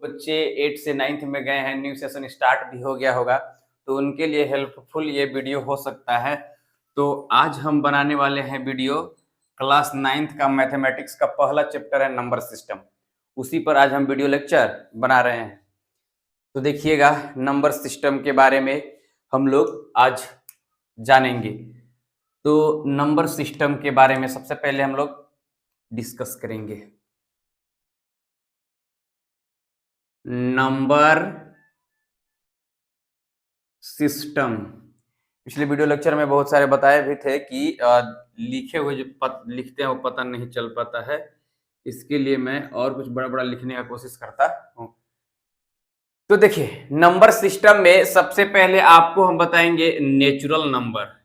बच्चे 8 से 9th में गए हैं, न्यू सेशन स्टार्ट भी हो गया होगा, तो उनके लिए हेल्पफुल ये वीडियो हो सकता है। तो आज हम बनाने वाले हैं वीडियो क्लास 9th का मैथमेटिक्स का पहला चैप्टर है नंबर सिस्टम, उसी पर आज हम वीडियो लेक्चर बना रहे हैं। तो देखिएगा, नंबर सिस्टम के बारे में हम लोग आज जानेंगे। तो नंबर सिस्टम के बारे में सबसे पहले हम लोग डिस्कस करेंगे। नंबर सिस्टम पिछले वीडियो लेक्चर में बहुत सारे बताए भी थे कि लिखे हुए जो लिखते हैं वो पता नहीं चल पाता है, इसके लिए मैं और कुछ बड़ा बड़ा लिखने का कोशिश करता हूं। तो देखिए, नंबर सिस्टम में सबसे पहले आपको हम बताएंगे नेचुरल नंबर।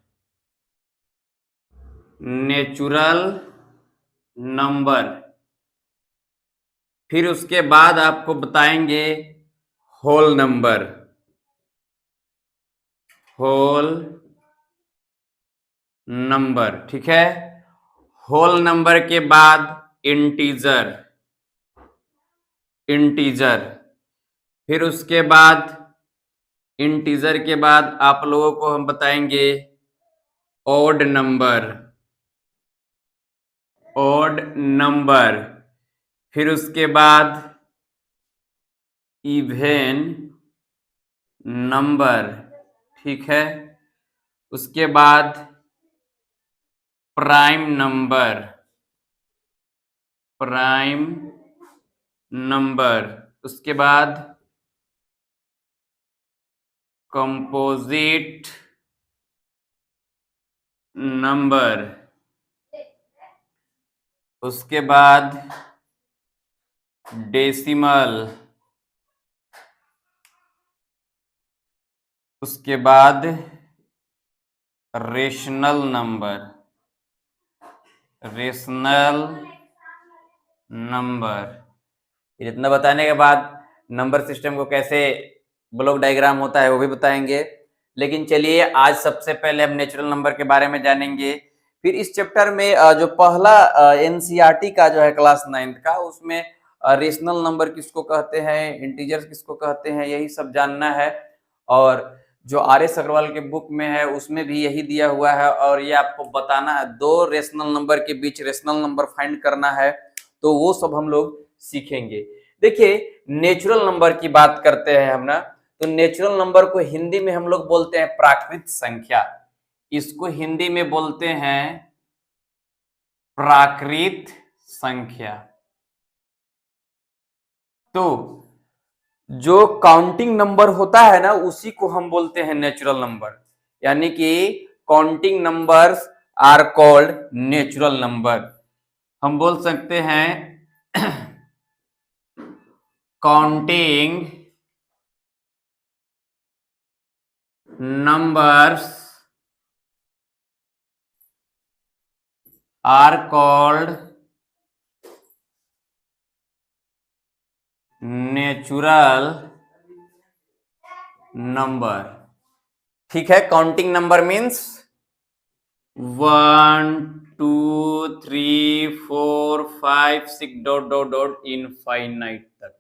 नेचुरल नंबर, फिर उसके बाद आपको बताएंगे होल नंबर। होल नंबर, ठीक है। होल नंबर के बाद इंटीजर। इंटीजर, फिर उसके बाद इंटीजर के बाद आप लोगों को हम बताएंगे ऑड नंबर। ऑड नंबर, फिर उसके बाद इवेन नंबर, ठीक है। उसके बाद प्राइम नंबर। प्राइम नंबर, उसके बाद कंपोजिट नंबर, उसके बाद डेसिमल, उसके बाद रेशनल नंबर। Rational number. इतना बताने के बाद नंबर सिस्टम को कैसे ब्लॉक डायग्राम होता है वो भी बताएंगे। लेकिन चलिए, आज सबसे पहले हम नेचुरल नंबर के बारे में जानेंगे। फिर इस चैप्टर में जो पहला एनसीईआरटी का जो है क्लास 9th का, उसमें रेशनल नंबर किसको कहते हैं, इंटीजर्स किसको कहते हैं, यही सब जानना है। और जो आर.एस. अग्रवाल के बुक में है उसमें भी यही दिया हुआ है, और ये आपको बताना है, दो रेशनल नंबर के बीच रेशनल नंबर फाइंड करना है। तो वो सब हम लोग सीखेंगे। देखिए, नेचुरल नंबर की बात करते हैं हम ना, तो नेचुरल नंबर को हिंदी में हम लोग बोलते हैं प्राकृत संख्या। इसको हिंदी में बोलते हैं प्राकृत संख्या। तो जो काउंटिंग नंबर होता है ना, उसी को हम बोलते हैं नेचुरल नंबर। यानी कि counting numbers are called natural number. हम बोल सकते हैं counting numbers are called natural number। ठीक है, counting number means 1 2 3 4 5 6 dot dot dot infinite तक,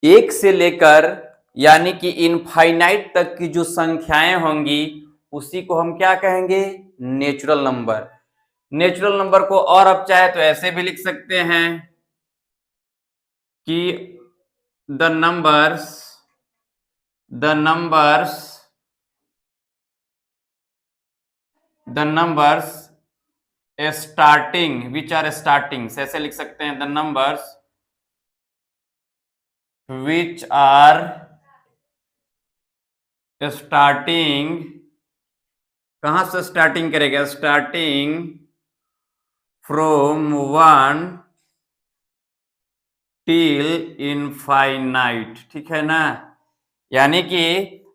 एक से लेकर यानी कि इनफाइनाइट तक की जो संख्याएं होंगी उसी को हम क्या कहेंगे, नेचुरल नंबर। नेचुरल नंबर को और अब चाहे तो ऐसे भी लिख सकते हैं कि the numbers starting which are starting, ऐसे लिख सकते हैं the numbers which are starting, कहां से स्टार्टिंग करेगा, स्टार्टिंग फ्रॉम 1 टिल इनफाइनाइट, ठीक है ना। यानी कि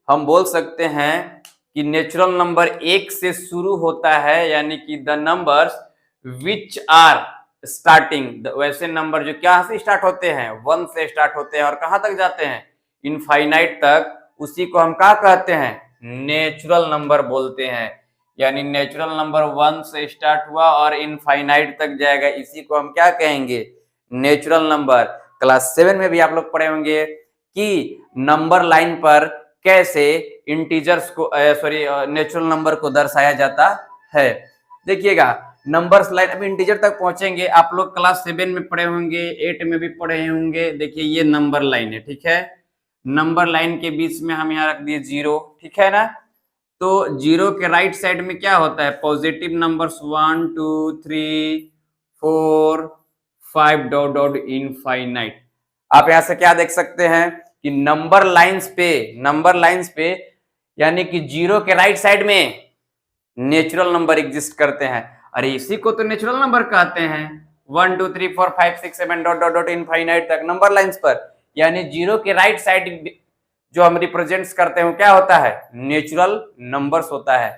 हम बोल सकते हैं कि नेचुरल नंबर एक से शुरू होता है, यानी कि the numbers which are starting, वैसे नंबर जो क्या से स्टार्ट होते हैं, 1 से स्टार्ट होते हैं और कहां तक जाते हैं, इनफाइनाइट तक, उसी को हम क्या कहते हैं, नेचुरल नंबर बोलते हैं। यानी नेचुरल नंबर 1 से स्टार्ट हुआ और इनफाइनाइट तक जाएगा, इसी को हम क्या कहेंगे, नेचुरल नंबर। क्लास 7 में भी आप लोग पढ़े होंगे कि नंबर लाइन पर कैसे इंटीजर्स को नेचुरल नंबर को दर्शाया जाता है। देखिएगा नंबर्स लाइन, अभी इंटीजर तक पहुंचेंगे, आप लोग क्लास 7 में पढ़े होंगे, 8 में भी पढ़े होंगे। देखिए ये नंबर लाइन है, ठीक है। नंबर लाइन के बीच में हम यहाँ रख दिए 0, ठीक है ना। तो 0 के राइट साइड में क्या होता है, positive numbers 1 2 3 4 5 dot dot infinite. आप यहां से क्या देख सकते हैं कि नंबर लाइंस पे यानी कि 0 के राइट साइड में नेचुरल नंबर एग्जिस्ट करते हैं। अरे इसी को तो नेचुरल नंबर कहते हैं, 1 2 3 4 5 6 7 डॉट डॉट डॉट इनफाइनाइट तक नंबर लाइंस पर। यानी 0 के राइट साइड जो हम रिप्रेजेंट्स करते हैं क्या होता है, नेचुरल नंबर्स होता है।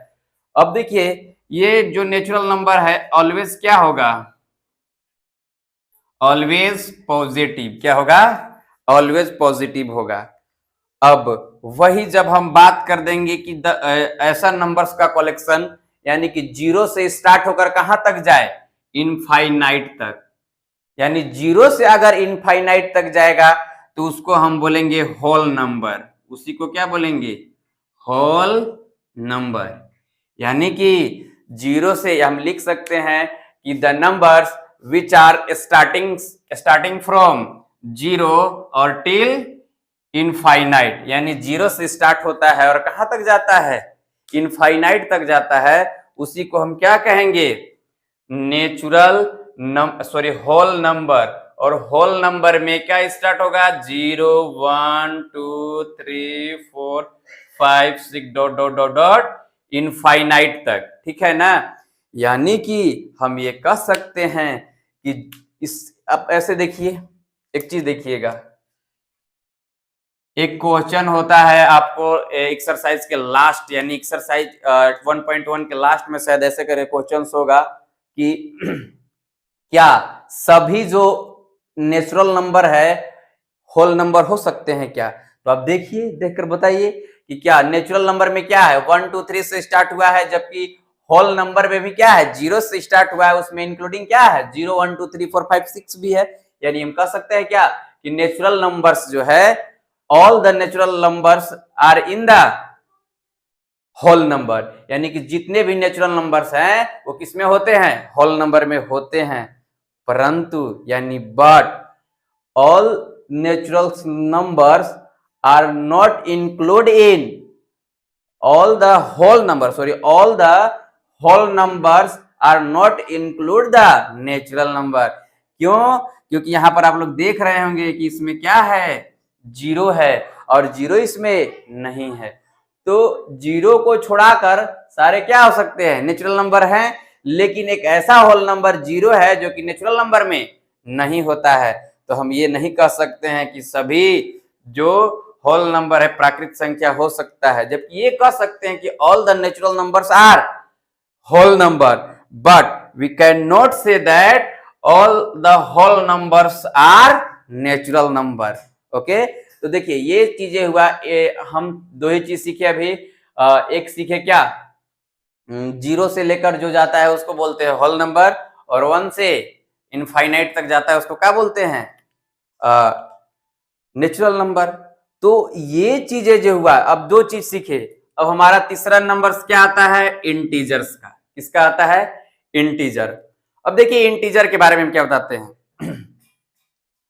अब देखिए ये जो नेचुरल नंबर है ऑलवेज क्या होगा, ऑलवेज पॉजिटिव। क्या होगा, ऑलवेज पॉजिटिव होगा। अब वही जब हम बात कर देंगे कि ऐसा नंबर्स का कलेक्शन यानी कि 0 से स्टार्ट होकर कहां तक जाए, इनफाइनाइट तक। यानी 0 से अगर इनफाइनाइट तक जाएगा तो उसको हम बोलेंगे होल नंबर। उसी को क्या बोलेंगे, होल नंबर। यानी कि 0 से हम लिख सकते हैं कि the numbers which are starting from 0 और टिल इनफाइनाइट। यानी 0 से स्टार्ट होता है और कहां तक जाता है, इनफाइनाइट तक जाता है। उसी को हम क्या कहेंगे, होल नंबर। और होल नंबर में क्या स्टार्ट होगा, 0 1 2 3 4 5 6 dot dot dot dot infinite तक, ठीक है ना। यानी कि हम ये कह सकते हैं कि अब ऐसे देखिए, एक चीज देखिएगा, एक क्वेश्चन होता है आपको एक्सरसाइज के लास्ट, यानी एक्सरसाइज 1.1 के लास्ट में शायद ऐसे करे क्वेश्चन होगा कि क्या सभी जो नेचुरल नंबर है होल नंबर हो सकते हैं क्या। तो आप देखिए, देखकर बताइए कि क्या नेचुरल नंबर में क्या है, 1 2 3 से स्टार्ट हुआ है, जबकि होल नंबर में भी क्या है, 0 से स्टार्ट हुआ है, उसमें इंक्लूडिंग क्या है, 0 1 2 3 4 5 6 भी है। यानी हम कह सकते हैं क्या कि नेचुरल नंबर्स जो है, all the natural numbers are in the whole number. यानी कि जितने भी नेचुरल नंबर्स हैं वो किसमें होते हैं, होल नंबर में होते हैं। परंतु यानी but all natural numbers are not include in all the whole numbers are not include the natural number. क्यों, क्योंकि यहां पर आप लोग देख रहे होंगे कि इसमें क्या है, 0 है और 0 इसमें नहीं है। तो 0 को छोड़ाकर सारे क्या हो सकते हैं, नेचुरल नंबर हैं। लेकिन एक ऐसा होल नंबर 0 है जो कि नेचुरल नंबर में नहीं होता है। तो हम ये नहीं कह सकते हैं कि सभी जो होल नंबर है प्राकृत संख्या हो सकता है, जबकि ये कह सकते हैं कि all the natural numbers are whole number, but we can not say that all the whole numbers are natural number. Okay, तो देखिए ये चीजें हुआ, हम दो ही चीज सीखे अभी। एक सीखे क्या, 0 से लेकर जो जाता है उसको बोलते हैं होल नंबर, और 1 से इनफाइनाइट तक जाता है उसको क्या बोलते हैं, नेचुरल नंबर। तो ये चीजें जो हुआ, अब दो चीज सीखे। अब हमारा तीसरा नंबर क्या आता है, इंटीजर्स का। किसका आता है, इंटीजर। अब देखिए इंटीजर के बारे में हम क्या बताते हैं।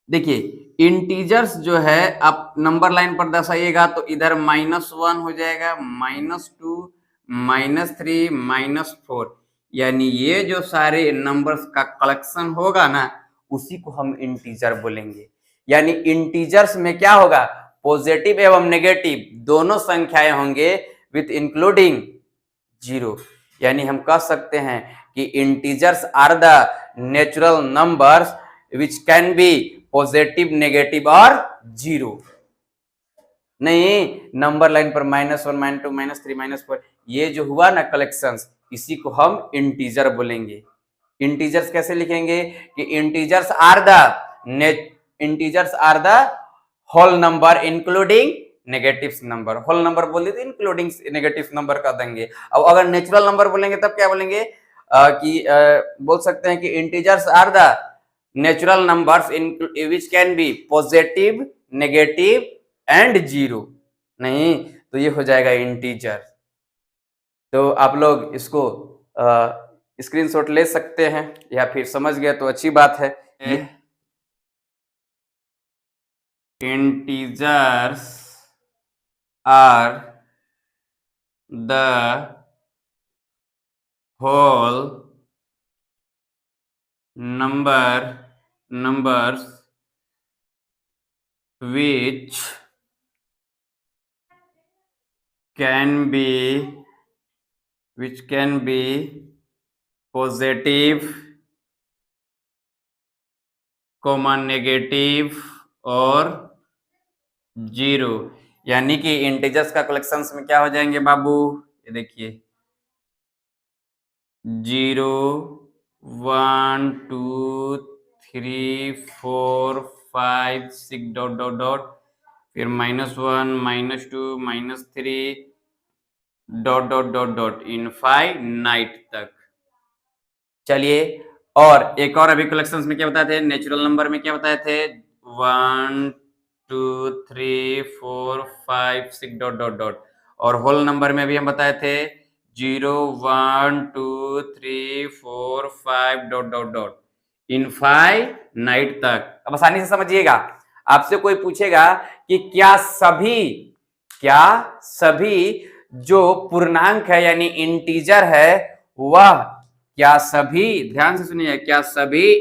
देखिए इंटीजर्स जो है आप नंबर लाइन पर दर्शाइएगा तो इधर -1 हो जाएगा, -2 -3 -4। यानी ये जो सारे नंबर्स का कलेक्शन होगा ना उसी को हम इंटीजर बोलेंगे। यानी इंटीजर्स में क्या होगा, पॉजिटिव एवं नेगेटिव दोनों संख्याएं होंगे विथ इंक्लूडिंग 0। यानी हम कह सकते हैं कि integers are the natural numbers which can be positive, negative और 0। नहीं, नंबर लाइन पर -1 -2 -3 -4 ये जो हुआ ना कलेक्शंस, इसी को हम इंटीजर बोलेंगे। इंटीजर्स कैसे लिखेंगे कि integers are the whole number including negative number. Whole number बोले तो इंक्लूडिंग नेगेटिव नंबर का देंगे। अब अगर नेचुरल नंबर बोलेंगे तब क्या बोलेंगे, बोल सकते हैं कि integers are the natural numbers in which can be positive, negative and zero. नहीं तो ये हो जाएगा इंटीजर। तो आप लोग इसको स्क्रीनशॉट ले सकते हैं या फिर समझ गए तो अच्छी बात है। Integers are the whole numbers which can be positive, negative और जीरो। यानी कि इंटीजर्स का कलेक्शंस में क्या हो जाएंगे बाबू, ये देखिए 0 1 2 3 4 5 6 डॉट डॉट डॉट, फिर -1 -2 -3 dot dot dot dot infinite तक। चलिए, और एक और अभी कलेक्शंस में क्या बताए थे, नेचुरल नंबर में क्या बताए थे, 1 2 3 4 5 6 डॉट डॉट डॉट, और होल नंबर में भी हम बताए थे 0 1 2 3 4 5 डॉट डॉट डॉट इनफाइनाइट तक। अब आसानी से समझिएगा, आपसे कोई पूछेगा कि क्या सभी जो पूर्णांक है यानी इंटीजर है वह क्या सभी, ध्यान से सुनिए, क्या सभी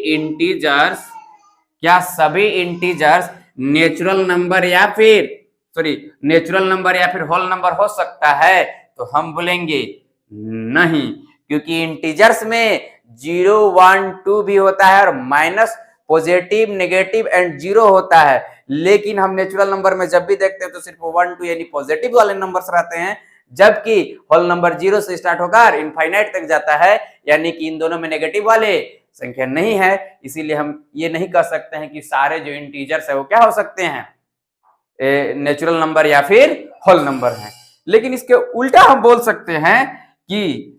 इंटीजर्स नेचुरल नंबर या फिर होल नंबर हो सकता है? तो हम बोलेंगे नहीं, क्योंकि इंटीजर्स में 0 1 2 भी होता है और minus, positive, negative and zero होता है। लेकिन हम नेचुरल नंबर में जब भी देखते हैं तो सिर्फ 1 2 यानी पॉजिटिव वाले नंबर्स रहते हैं, जबकि होल नंबर 0 से स्टार्ट होकर इनफाइनाइट तक जाता है, यानी कि इन दोनों में नेगेटिव वाले संख्या नहीं है। इसीलिए हम ये नहीं कह सकते हैं कि सारे जो इंटीजर्स है वो क्या हो सकते हैं, नेचुरल नंबर या फिर होल नंबर हैं। लेकिन इसके उल्टा हम बोल सकते हैं कि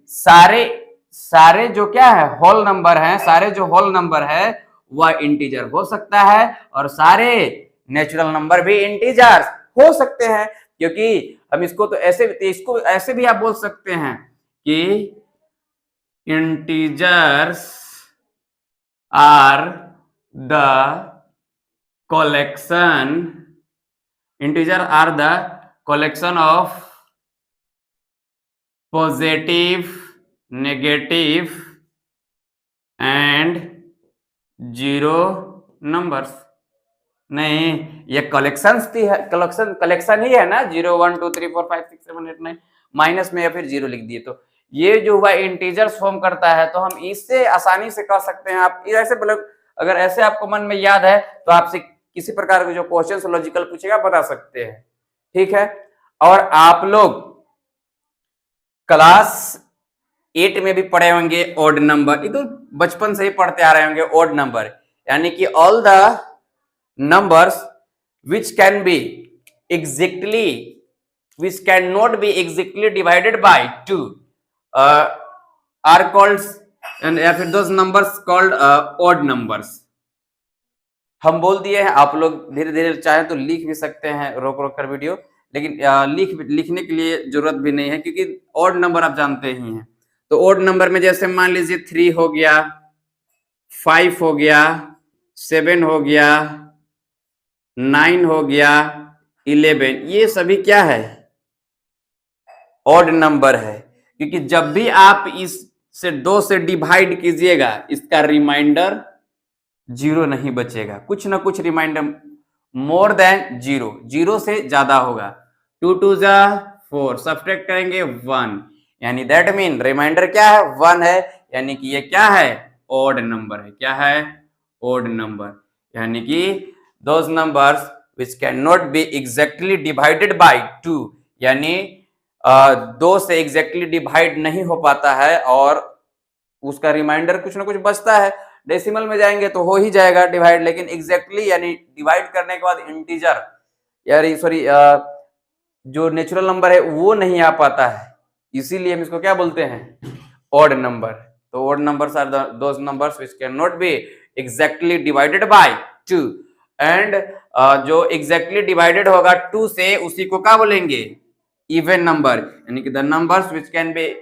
सारे जो क्या है होल नंबर हैं, सारे जो होल नंबर है वह इंटीजर हो सकता है और सारे नेचुरल नंबर भी इंटीजर हो सकते हैं। क्योंकि हम इसको ऐसे भी आप बोल सकते हैं कि integers are the collection of positive, negative and zero numbers. नहीं, ये कलेक्शन ही है ना, 0 1 2 3 4 5 6 7 8 9, माइनस में या फिर जीरो लिख दिए तो ये जो हुआ इंटीजर्स फॉर्म करता है। तो हम इससे आसानी से कह सकते हैं, आप ऐसे अगर ऐसे आपको मन में याद है तो आपसे किसी प्रकार के जो क्वेश्चन लॉजिकल पूछेगा बता सकते हैं, ठीक है। और आप लोग क्लास 8 में भी पढ़े होंगे ऑड नंबर, ये तो बचपन से ही पढ़ते आ रहे होंगे ऑड नंबर, यानी कि all the numbers which cannot be exactly divided by 2 are called, and या फिर those numbers called odd numbers। हम बोल दिए हैं, आप लोग धीरे धीरे चाहे तो लिख भी सकते हैं रोक कर वीडियो, लेकिन लिखने के लिए जरूरत भी नहीं है क्योंकि ऑड नंबर आप जानते ही हैं। तो ऑड नंबर में जैसे मान लीजिए 3 हो गया, 5 हो गया, 7 हो गया, 9 हो गया, 11, ये सभी क्या है, ऑड नंबर है। क्योंकि जब भी आप इससे 2 से डिवाइड कीजिएगा इसका रिमाइंडर 0 नहीं बचेगा, कुछ ना कुछ रिमाइंडर मोर देन 0 से ज्यादा होगा। 2 2 जा 4, सब्ट्रैक्ट करेंगे 1, यानी दैट मीन रिमाइंडर क्या है, 1 है, यानी कि ये क्या है, ऑड नंबर है। क्या है, ऑड नंबर। यानी कि those numbers which cannot be exactly divided by 2, यानी 2 से एग्जैक्टली डिवाइड नहीं हो पाता है और उसका रिमाइंडर कुछ ना कुछ बचता है। डेसिमल में जाएंगे तो हो ही जाएगा डिवाइड, लेकिन एग्जैक्टली यानी डिवाइड करने के बाद इंटीजर जो नेचुरल नंबर है वो नहीं आ पाता है, इसीलिए हम इसको क्या बोलते हैं, ऑड नंबर। तो odd numbers are those numbers which cannot be exactly divided by 2 and जो exactly divided होगा 2 से उसी को क्या बोलेंगे even number, यानी कि the numbers which can be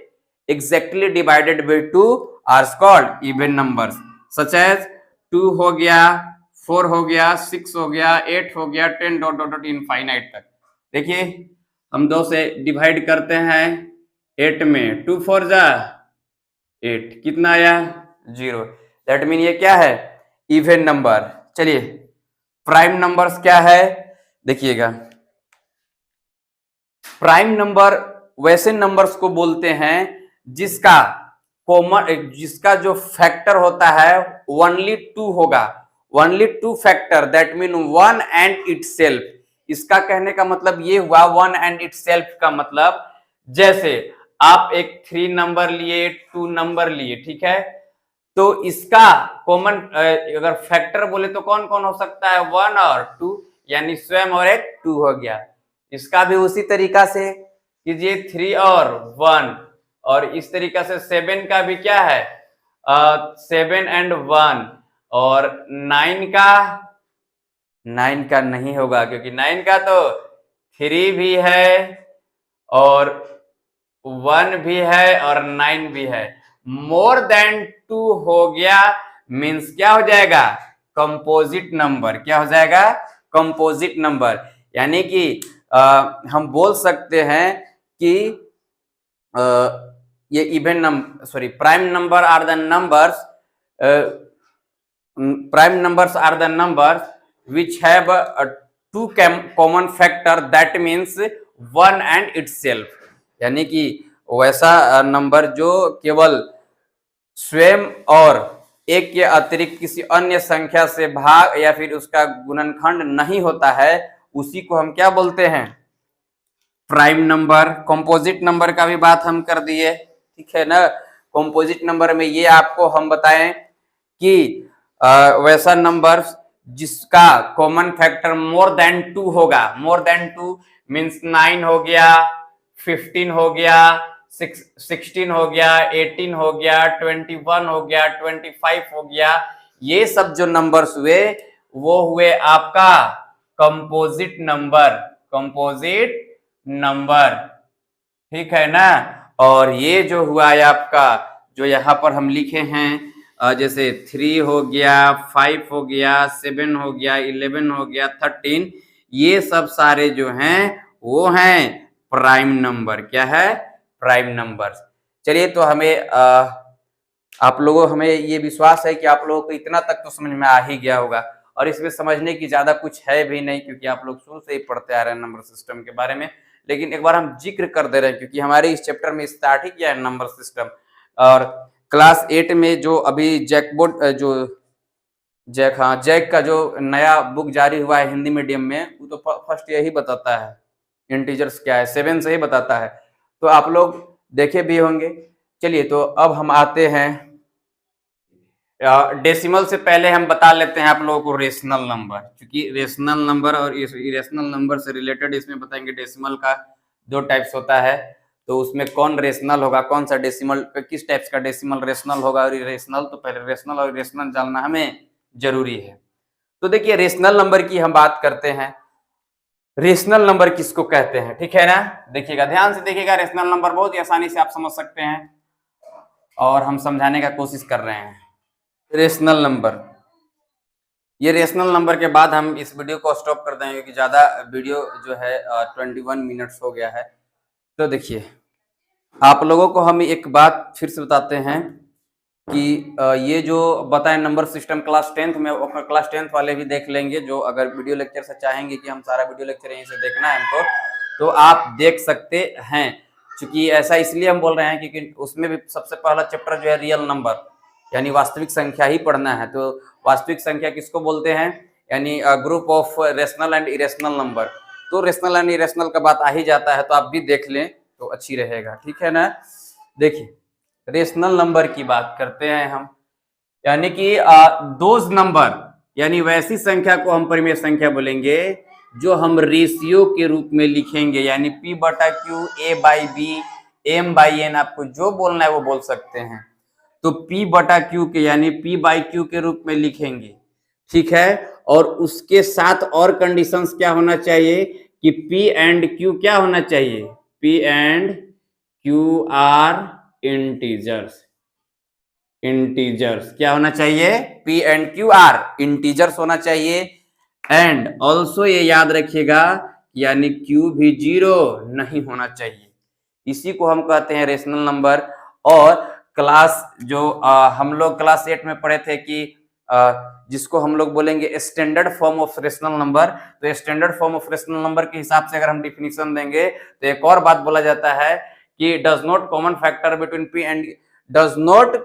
exactly divided by 2 are called even numbers such as 2 हो गया, 4 हो गया, 6 हो गया, 8 हो गया, 10 डॉट डॉट इनफाइनाइट तक। देखिए हम 2 से डिवाइड करते हैं 8 में, 2 4 जा 8, कितना आया 0। दैट मीन ये क्या है इवन नंबर। चलिए प्राइम नंबर्स क्या है देखिएगा, प्राइम नंबर वैसे नंबर्स को बोलते हैं जिसका कॉमन, जिसका जो फैक्टर होता है ओनली 2 होगा, only 2 factor, that mean 1 and itself. इसका कहने का मतलब ये हुआ 1 एंड इटसेल्फ का मतलब जैसे आप एक 3 नंबर लिए, 2 नंबर लिए, ठीक है, तो इसका कॉमन अगर फैक्टर बोले तो कौन कौन हो सकता है 1 और 2, यानी स्वयं और एक 2 हो गया। इसका भी उसी तरीका से कीजिए 3 और 1, और इस तरीका से 7 का भी क्या है 7 एंड 1, और 9 का नहीं होगा क्योंकि 9 का तो 3 भी है और 1 भी है और 9 भी है। मोर देन 2 हो गया मीन्स क्या हो जाएगा कंपोजिट नंबर। क्या हो जाएगा कंपोजिट नंबर, यानी कि हम बोल सकते हैं कि ये even number, sorry, prime number are the numbers, prime numbers are the numbers which have 2 common factor, that means 1 and itself, यानी कि वैसा नंबर जो केवल स्वयं और एक के अतिरिक्त किसी अन्य संख्या से भाग या फिर उसका गुणनखंड नहीं होता है, उसी को हम क्या बोलते हैं प्राइम नंबर। कंपोजिट नंबर का भी बात हम कर दिए, ठीक है ना। कंपोजिट नंबर में ये आपको हम बताएं कि वैसा नंबर जिसका कॉमन फैक्टर मोर देन 2 होगा। मोर देन 2 मीन्स 9 हो गया, 15 हो गया, 16 हो गया, 18 हो गया, 21 हो गया, 25 हो गया। ये सब जो नंबर्स हुए वो हुए आपका कंपोजिट नंबर, कंपोजिट नंबर, ठीक है ना। और ये जो हुआ है आपका, जो यहाँ पर हम लिखे हैं, जैसे 3 हो गया, 5 हो गया, 7 हो गया, 11 हो गया, 13, ये सब सारे जो हैं वो हैं प्राइम नंबर। क्या है प्राइम नंबर। चलिए तो हमें आप लोगों, हमें ये विश्वास है कि आप लोगों को इतना तक तो समझ में आ ही गया होगा, और इसमें समझने की ज्यादा कुछ है भी नहीं क्योंकि आप लोग शुरू से ही पढ़ते आ रहे हैं नंबर सिस्टम के बारे में। लेकिन एक बार हम जिक्र कर दे रहे हैं क्योंकि हमारे इस चैप्टर में स्टार्ट ही किया है नंबर सिस्टम। और क्लास 8 में जो अभी जैकबोर्ड जो जैक का जो नया बुक जारी हुआ है हिंदी मीडियम में, वो तो फर्स्ट यही बताता है इंटीजर्स क्या है, 7 से ही बताता है, तो आप लोग देखे भी होंगे। चलिए तो अब हम आते हैं डेसिमल से पहले हम बता लेते हैं आप लोगों को रेशनल नंबर, क्योंकि रेशनल नंबर और इरेशनल नंबर से रिलेटेड इसमें बताएंगे। डेसिमल का 2 टाइप्स होता है, तो उसमें कौन रेशनल होगा, कौन सा डेसिमल, किस टाइप्स का डेसिमल रेशनल होगा और इरेशनल, तो पहले रेशनल और इरेशनल जानना हमें जरूरी है। तो देखिए रेशनल नंबर की हम बात करते हैं। रेशनल नंबर किसको कहते हैं, ठीक है ना। देखिएगा ध्यान से देखिएगा, रेशनल नंबर बहुत ही आसानी से आप समझ सकते हैं और हम समझाने का कोशिश कर रहे हैं। रेशनल नंबर, ये रेशनल नंबर के बाद हम इस वीडियो को स्टॉप कर देंगे क्योंकि ज्यादा वीडियो जो है 21 मिनट्स हो गया है। तो देखिए आप लोगों को हम एक बात फिर से बताते हैं कि ये जो बताएं नंबर सिस्टम क्लास 10th में, क्लास 10th वाले भी देख लेंगे जो अगर वीडियो लेक्चर से चाहेंगे कि हम सारा वीडियो लेक्चर यहीं से देखना है हमको, तो आप देख सकते हैं। क्योंकि ऐसा इसलिए हम बोल रहे हैं क्योंकि उसमें भी सबसे पहला चैप्टर जो है रियल नंबर यानी वास्तविक संख्या ही पढ़ना है। तो वास्तविक संख्या किसको बोलते हैं, यानी group of rational and irrational number. तो रेशनल एंड इरेशनल का बात आ ही जाता है तो आप भी देख लें तो अच्छी रहेगा, ठीक है ना। देखिए रेशनल नंबर की बात करते हैं हम, यानी कि दोज नंबर, यानी वैसी संख्या को हम परिमेय संख्या बोलेंगे जो हम रेशियो के रूप में लिखेंगे, यानी P/Q, A/B, M/N, आपको जो बोलना है वो बोल सकते हैं। तो P बटा Q के यानी P बाई Q के रूप में लिखेंगे, ठीक है। और उसके साथ और कंडीशंस क्या होना चाहिए कि P एंड Q क्या होना चाहिए, P and Q are integers. Integers क्या होना चाहिए, P and Q are integers होना चाहिए। एंड ऑल्सो ये याद रखिएगा यानी Q भी जीरो नहीं होना चाहिए, इसी को हम कहते हैं रेशनल नंबर। और क्लास जो हम लोग क्लास 8 में पढ़े थे कि जिसको हम लोग बोलेंगे standard form of rational number, तो standard form of rational number के हिसाब से अगर हम डिफिनीशन देंगे तो एक और बात बोला जाता है कि does not common factor between P and does not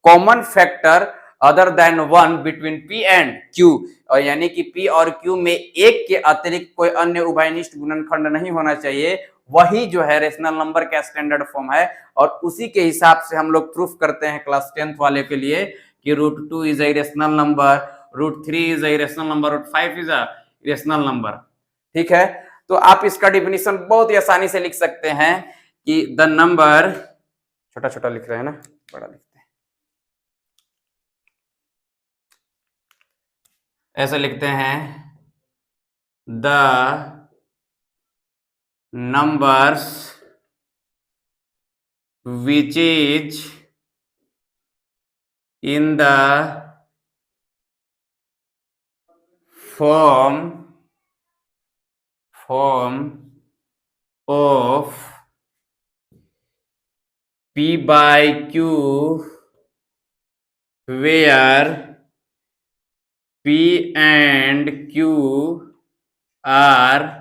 common factor other than one between P and Q, और यानी कि P और Q में एक के अतिरिक्त कोई अन्य उभयनिष्ठ गुणनखंड नहीं होना चाहिए, वही जो है रेशनल नंबर का स्टैंडर्ड फॉर्म है। और उसी के हिसाब से हम लोग प्रूफ करते हैं क्लास 10th वाले के लिए कि √2 is a rational number, √3 is a rational number, √5 is a rational number, ठीक है। तो आप इसका डिफिनीशन बहुत ही आसानी से लिख सकते हैं कि द नंबर, छोटा छोटा लिख रहे हैं ना, बड़ा लिखते हैं, ऐसे लिखते हैं the numbers which is in the form of P by Q where P and Q are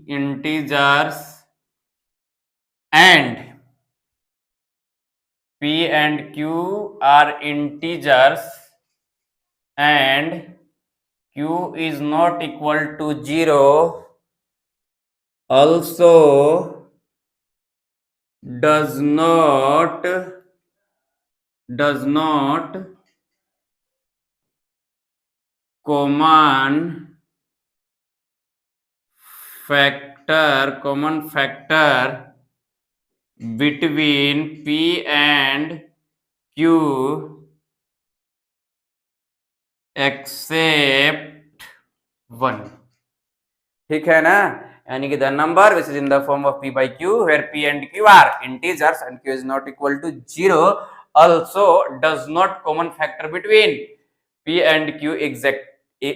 integers and P and Q are integers and Q is not equal to 0, also does not common factor between P and Q except 1, ठीक है ना। यानी कि the number which is in the form of P by Q where P and Q are integers and Q is not equal to 0 also does not common factor between P and Q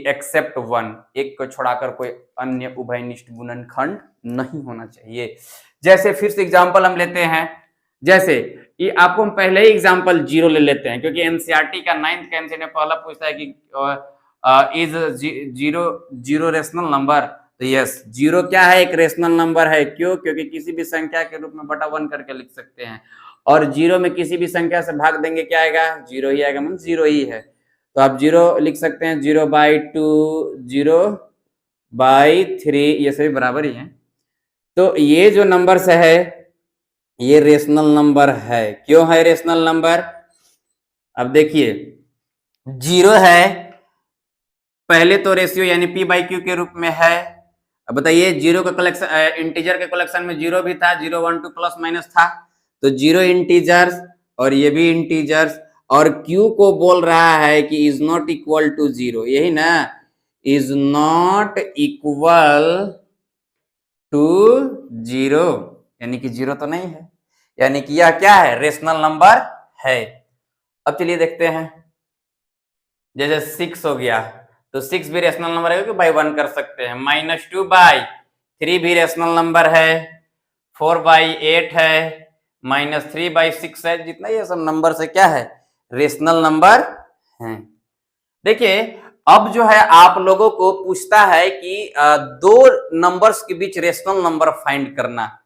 except 1, एक को छोड़ाकर कोई अन्य उभयनिष्ठ गुणनखंड नहीं होना चाहिए। जैसे फिर से एग्जांपल हम लेते हैं, जैसे ये आपको हम पहले ही एग्जांपल 0 ले लेते हैं क्योंकि एनसीईआरटी का 9th का एनसीईआरटी पहला पूछता है कि इज जीरो रेशनल नंबर, तो यस जीरो क्या है, एक रेशनल नंबर है। क्यों, क्योंकि किसी भी संख्या के रूप में बटा 1 करके लिख सकते हैं, और जीरो में किसी भी संख्या से भाग देंगे क्या आएगा, जीरो ही आएगा, मतलब जीरो ही है। तो आप जीरो लिख सकते हैं, 0/2, 0/3, ये सभी बराबर ही है। तो ये जो नंबर है ये रेशनल नंबर है। क्यों है रेशनल नंबर, अब देखिए 0 है, पहले तो रेशियो यानी P by Q के रूप में है। अब बताइए जीरो का कलेक्शन, इंटीजर के कलेक्शन में जीरो भी था, 0 1 2 प्लस माइनस था, तो जीरो इंटीजर्स और ये भी इंटीजर्स, और Q को बोल रहा है कि इज नॉट इक्वल टू 0, यही ना, इज नॉट इक्वल टू 0, यानी कि 0 तो नहीं है, यानी कि यह क्या है, रेशनल नंबर है। अब चलिए देखते हैं, जैसे 6 हो गया तो 6 भी रेशनल नंबर है क्योंकि बाई 1 कर सकते हैं, -2/3 भी रेशनल नंबर है, 4/8 है, -3/6 है, जितना ये सब नंबर से क्या है, रेशनल नंबर है। देखिए अब जो है आप लोगों को पूछता है कि दो नंबर्स के बीच रेशनल नंबर फाइंड करना,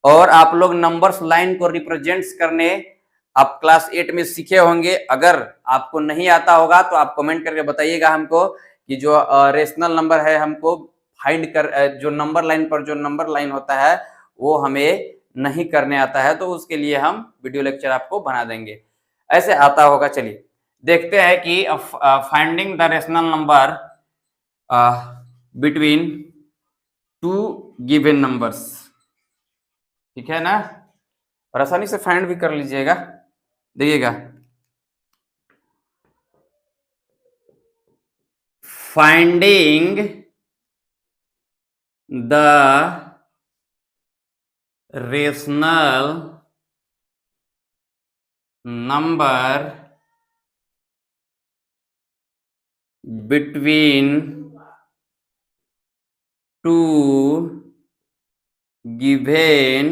और आप लोग नंबर्स लाइन को रिप्रेजेंट्स करने आप क्लास 8 में सीखे होंगे। अगर आपको नहीं आता होगा तो आप कमेंट करके बताइएगा हमको कि जो रेशनल नंबर है हमको फाइंड कर, जो नंबर लाइन पर जो नंबर लाइन होता है वो हमें नहीं करने आता है, तो उसके लिए हम वीडियो लेक्चर आपको बना देंगे, ऐसे आता होगा। चलिए देखते हैं कि finding the rational number between two given numbers, ठीक है ना। और आसानी से फाइंड भी कर लीजिएगा। देखिएगा, finding the rational number between to given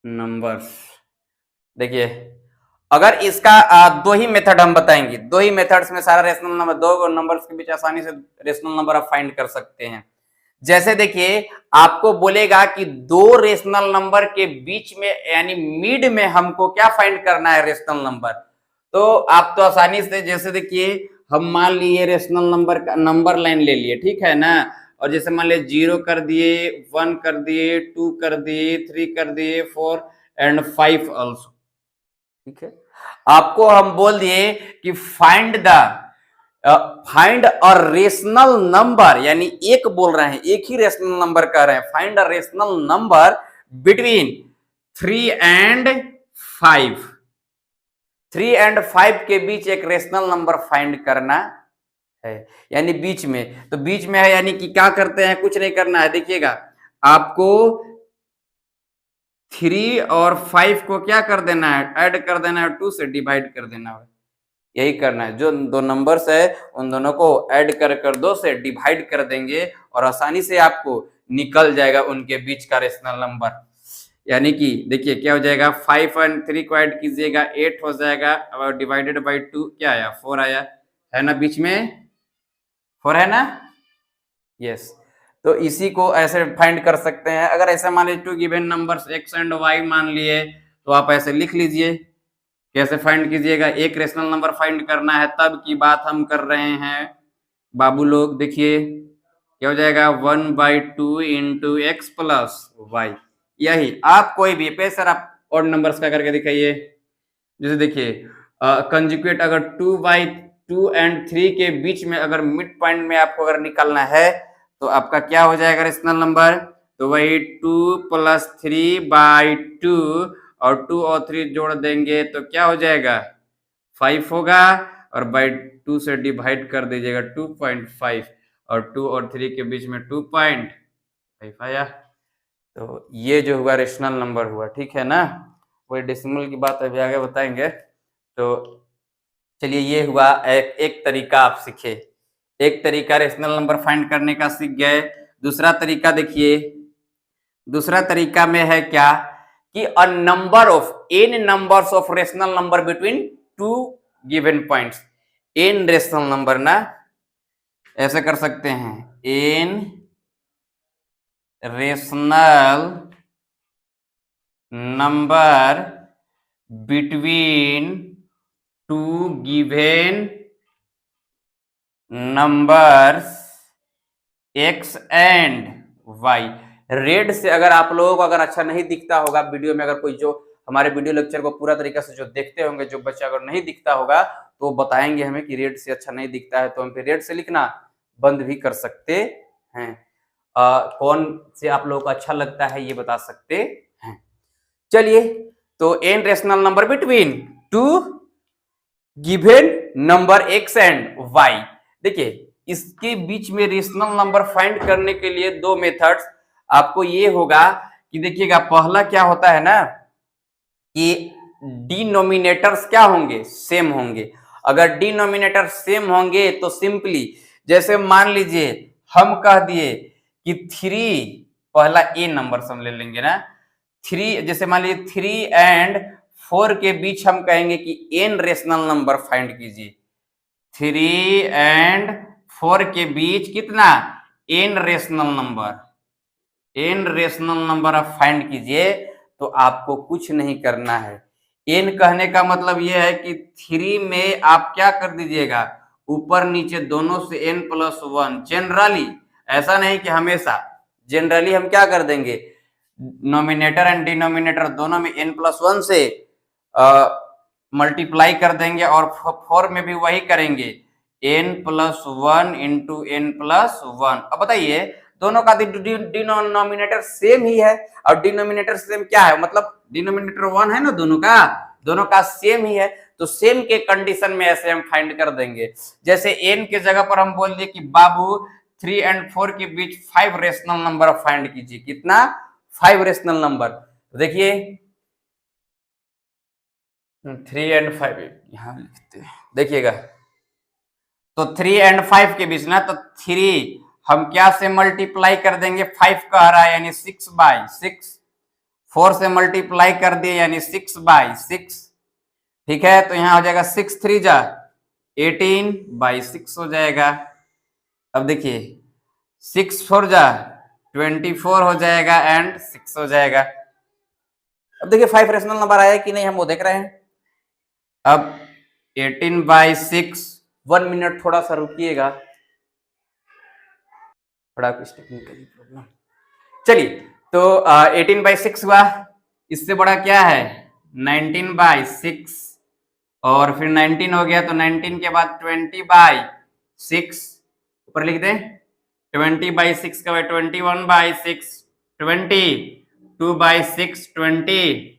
numbers. देखिए, अगर इसका दो ही मेथड हम बताएंगे, दो ही मेथड्स में सारा रेशनल नंबर, दो नंबर्स के बीच आसानी से रेशनल नंबर आप फाइंड कर सकते हैं। जैसे देखिए, आपको बोलेगा कि दो रेशनल नंबर के बीच में यानी मिड में हमको क्या फाइंड करना है, रेशनल नंबर। तो आप तो आसानी से, जैसे देखिए, हम मान लिए रेशनल नंबर का नंबर लाइन ले लिए, ठीक है ना, और जैसे मान लिया 0 कर दिए, 1 कर दिए, 2 कर दिए, 3 कर दिए, 4 एंड 5 ऑल्सो, ठीक है। आपको हम बोल दिए कि फाइंड अ रेशनल नंबर, यानी एक बोल रहे हैं, एक ही रेशनल नंबर कह रहे हैं, find a rational number between 3 and 5। 3 and 5 के बीच एक रेशनल नंबर फाइंड करना है, यानी बीच में। तो बीच में है यानी कि क्या करते हैं, कुछ नहीं करना है। देखिएगा, आपको 3 और 5 को क्या कर देना है, ऐड कर देना है, 2 से डिवाइड कर देना है, यही करना है। जो दो नंबर्स है उन दोनों को ऐड कर 2 से डिवाइड कर देंगे और आसानी से आपको निकल जाएगा उनके बीच का रेशनल नंबर। यानी कि देखिए क्या हो जाएगा, 5 और 3 को ऐड कीजिएगा, 8 हो जाएगा, और डिवाइडेड बाई 2 क्या आया, 4 आया, है ना, बीच में 4 है ना, यस। तो इसी को ऐसे फाइंड कर सकते हैं। अगर ऐसे मान लीजिए 2 given numbers x and y मान लिए, तो आप ऐसे लिख लीजिए। कैसे फाइंड कीजिएगा, एक रेशनल नंबर फाइंड करना है, तब की बात हम कर रहे हैं बाबू लोग। देखिए क्या हो जाएगा, 1/2 इंटू एक्स प्लस वाई। यही आप कोई भी पे सर आप और नंबर्स का करके दिखाइए। जैसे देखिए, कंजुगेट अगर 2/2 एंड 3 के बीच में अगर मिड पॉइंट में आपको अगर निकालना है, तो आपका क्या हो जाएगा रेशनल नंबर, तो वही 2 + 3/2, और 2 और 3 जोड़ देंगे तो क्या हो जाएगा, 5 होगा, और बाई 2 से डिवाइड कर दीजिएगा, 2.5, और 2 और 3 के बीच में 2.5 आया। तो ये जो हुआ रेशनल नंबर हुआ, ठीक है ना। वही डेसिमल की बात अभी आगे बताएंगे। तो चलिए, ये हुआ एक तरीका आप सीखे, एक तरीका रेशनल नंबर फाइंड करने का सीख गए। दूसरा तरीका देखिए, दूसरा तरीका में है क्या कि a number of an numbers of rational number between two given points. An rational number ना ऐसे कर सकते हैं, an rational number between two given numbers x and y। रेड से अगर आप लोगों को अगर अच्छा नहीं दिखता होगा वीडियो में, अगर कोई जो हमारे वीडियो लेक्चर को पूरा तरीके से जो देखते होंगे, जो बच्चा अगर नहीं दिखता होगा तो बताएंगे हमें कि रेड से अच्छा नहीं दिखता है, तो हम फिर रेड से लिखना बंद भी कर सकते हैं। कौन से आप लोगों को अच्छा लगता है ये बता सकते हैं। चलिए, तो N rational number between two given number x and y। देखिए, इसके बीच में रेशनल नंबर फाइंड करने के लिए दो मेथड्स आपको ये होगा कि देखिएगा, पहला क्या होता है ना कि डिनोमिनेटर्स क्या होंगे, सेम होंगे। अगर डिनोमिनेटर सेम होंगे तो सिंपली, जैसे मान लीजिए हम कह दिए कि 3, पहला ए नंबर हम ले लेंगे ना, 3, जैसे मान लीजिए 3 एंड 4 के बीच हम कहेंगे कि एन रेशनल नंबर फाइंड कीजिए। 3 एंड 4 के बीच कितना, N rational number, N rational number आप फाइंड कीजिए। तो आपको कुछ नहीं करना है। एन कहने का मतलब यह है कि 3 में आप क्या कर दीजिएगा, ऊपर नीचे दोनों से n+1। जनरली, ऐसा नहीं कि हमेशा, जनरली हम क्या कर देंगे, नोमिनेटर एंड डिनोमिनेटर दोनों में n+1 से मल्टीप्लाई कर देंगे, और 4 में भी वही करेंगे, n+1 इंटू n+1। अब बताइए, दोनों का डिनोमिनेटर सेम ही है, और डिनोमिनेटर सेम क्या है, मतलब डिनोमिनेटर 1 है ना, दोनों का सेम ही है, तो सेम के कंडीशन में ऐसे हम फाइंड कर देंगे। जैसे n के जगह पर हम बोल दिए कि बाबू 3 और 4 के बीच 5 रेशनल नंबर फाइंड कीजिए। कितना? 5 रेशनल नंबर। देखिए 3 और 5 यहां लिखते हैं, देखिएगा तो 3 और 5 के बीच ना, तो 3 हम क्या से मल्टीप्लाई कर देंगे, 5 कह रहा है यानी 6/6, 4 से मल्टीप्लाई कर दिए यानी 6/6, ठीक है, तो यहां हो जाएगा 6 3 जा 18/6 हो जाएगा। अब देखिए 6 4 जा 24 हो जाएगा एंड 6 हो जाएगा। अब देखिए 5 रेशनल नंबर आया कि नहीं, हम वो देख रहे हैं। अब 18/6, 1 मिनट थोड़ा सा रुकिएगा, थोड़ा कुछ टेक्निकली प्रॉब्लम। चलिए तो 18/6 हुआ, इससे बड़ा क्या है 19/6, और फिर 19 हो गया तो 19 के बाद 20/6 ऊपर लिख दें, 20/6 का 21/6, 22/6,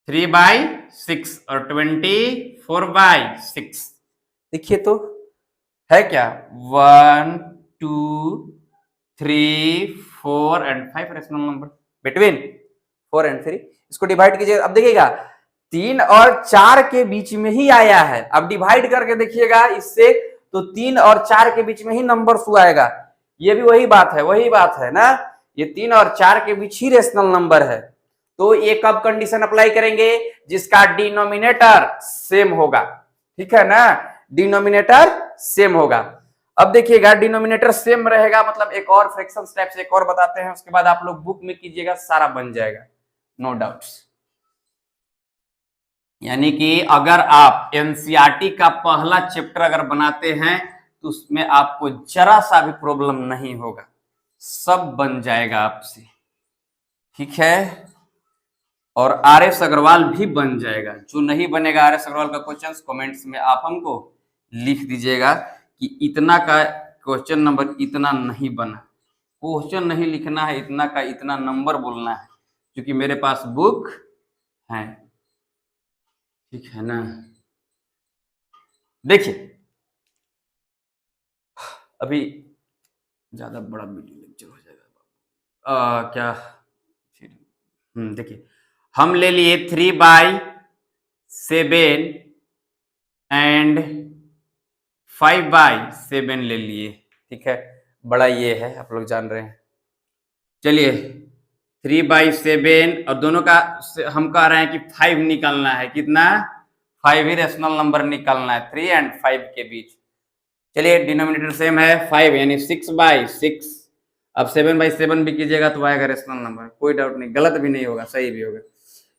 23/6 और 24/6। देखिए तो है क्या 1 2 3 4 एंड 5 रेशनल नंबर बिटवीन 4 और 3। इसको डिवाइड कीजिए, अब देखिएगा 3 और 4 के बीच में ही आया है। अब डिवाइड करके देखिएगा इससे, तो 3 और 4 के बीच में ही नंबर शो आएगा। ये भी वही बात है ना, ये 3 और 4 के बीच ही रेशनल नंबर है। तो ये कब कंडीशन अप्लाई करेंगे, जिसका डिनोमिनेटर सेम होगा, ठीक है ना, डिनोमिनेटर सेम होगा। अब देखिएगा डिनोमिनेटर सेम रहेगा, मतलब एक और फ्रैक्शन टाइप से एक और बताते हैं, उसके बाद आप लोग बुक में कीजिएगा, सारा बन जाएगा, नो डाउट्स। यानी कि अगर आप एनसीईआरटी का पहला चैप्टर अगर बनाते हैं तो उसमें आपको जरा सा भी प्रॉब्लम नहीं होगा, सब बन जाएगा आपसे, ठीक है। और आर.एस. अग्रवाल भी बन जाएगा। जो नहीं बनेगा आर.एस. अग्रवाल का क्वेश्चन, कमेंट्स में आप हमको लिख दीजिएगा कि इतना का क्वेश्चन नंबर इतना नहीं बना। क्वेश्चन नहीं लिखना है, इतना का इतना नंबर बोलना है, क्योंकि मेरे पास बुक है, ठीक है ना। देखिए अभी ज्यादा बड़ा वीडियो लेक्चर हो जाएगा, क्या देखिए हम ले लिए 3/7 एंड 5/7 ले लिए, ठीक है, बड़ा ये है, आप लोग जान रहे हैं। चलिए 3/7 और दोनों का हम कह रहे हैं कि 5 निकालना है, कितना 5 ही रेशनल नंबर निकालना है 3 और 5 के बीच। चलिए डिनोमिनेटर सेम है 5 यानी 6/6। अब 7/7 भी कीजिएगा तो आएगा रेशनल नंबर, कोई डाउट नहीं, गलत भी नहीं होगा, सही भी होगा।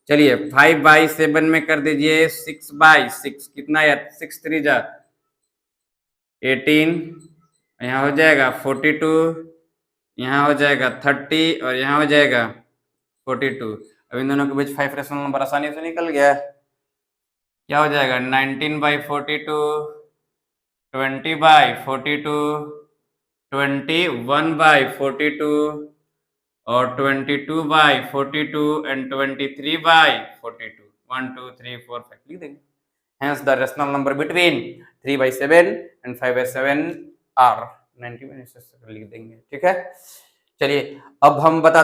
चलिए 5/7 में कर दीजिए 6/6, कितना यार 6 3 जा 18, यहाँ हो जाएगा 42, यहाँ हो जाएगा 30 और यहाँ हो जाएगा 42। अब इन दोनों के बीच 5 रेशनल नंबर आसानी से निकल गया, क्या हो जाएगा 19/42, 20/42, 21/42 और 22/42 एंड 23/42, 1 2 3 4 5 लिख देंगे। Hence the rational number between 3/7 and 5/7 are 91 लिख देंगे, ठीक है। चलिए अब हम बता